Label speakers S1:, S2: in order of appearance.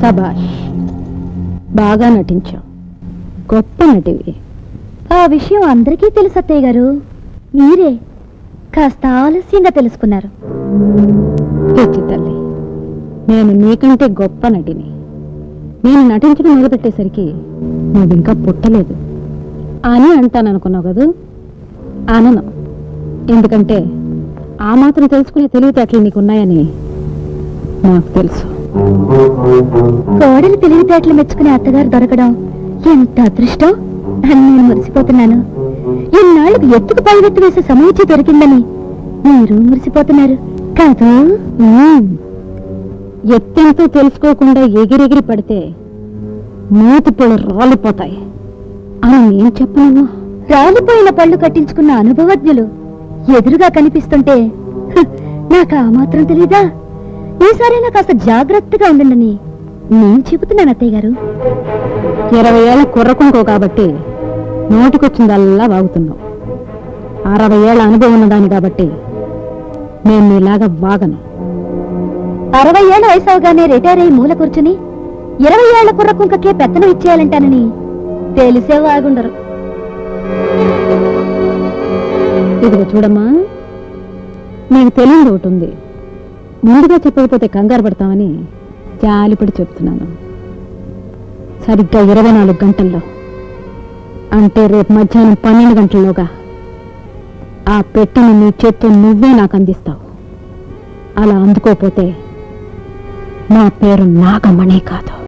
S1: సబాష్, బాగా నటించావు, గొప్ప నటివి.
S2: ఆ విషయం అందరికీ తెలుసు అత్తయ్య గారు, మీరే కాస్త ఆలస్యంగా తెలుసుకున్నారు.
S1: పిచ్చి తల్లి, నేను నీకంటే గొప్ప నటిని. నేను నటించడం మొదలుపెట్టేసరికి నువ్వు ఇంకా పుట్టలేదు అని అంటాననుకున్నావు కదూ? అనను. ఎందుకంటే ఆ మాత్రం తెలుసుకునే తెలివితేటలు నీకున్నాయని నాకు తెలుసు.
S2: కోడలు తెలివితేటలు మెచ్చుకునే అత్తగారు దొరకడం ఎంత అదృష్టం అని నేను మురిసిపోతున్నాను. ఇన్నాళ్ళకు ఎత్తుకు పైవెత్తు వేసే సమూచి దొరికిందని మీరు మురిసిపోతున్నారు కాదు?
S1: ఎత్తెంతో తెలుసుకోకుండా ఎగిరెగిరి పడితే మూతి పళ్ళు రాలిపోతాయి అని నేను చెప్పను.
S2: రాలిపోయిన పళ్ళు కట్టించుకున్న అనుభవజ్ఞులు ఎదురుగా కనిపిస్తుంటే నాకు ఆ మాత్రం తెలీదా? ఈసారైనా కాస్త జాగ్రత్తగా ఉండండి నేను చెబుతున్నాను అత్తయ్య గారు.
S1: 20 ఏళ్ల కుర్రకుంకో కాబట్టి నోటికొచ్చిందల్లా వాగుతున్నావు. 60 ఏళ్ల అనుభవం ఉన్నదాన్ని కాబట్టి నేను నీలాగా వాగను.
S2: 60 ఏళ్ల వయసు అవగానే రిటైర్ అయ్యి మూల కూర్చుని 20 ఏళ్ల కుర్రకుంకకే పెత్తనం ఇచ్చేయాలంటానని తెలిసే వాగుండరు.
S1: ఇదిగో చూడమ్మా, నీకు తెలియదు ఒకటి ఉంది. ముందుగా చెప్పకపోతే కంగారు పడతామని జాలిపడి చెప్తున్నాను. సరిగ్గా 24 గంటల్లో, అంటే రేపు మధ్యాహ్నం 12 గంటల్లోగా ఆ పెట్టెను నీ చేత్తో నువ్వే నాకు అందిస్తావు. అలా అందుకోపోతే నా పేరు నాగమణి కాదు.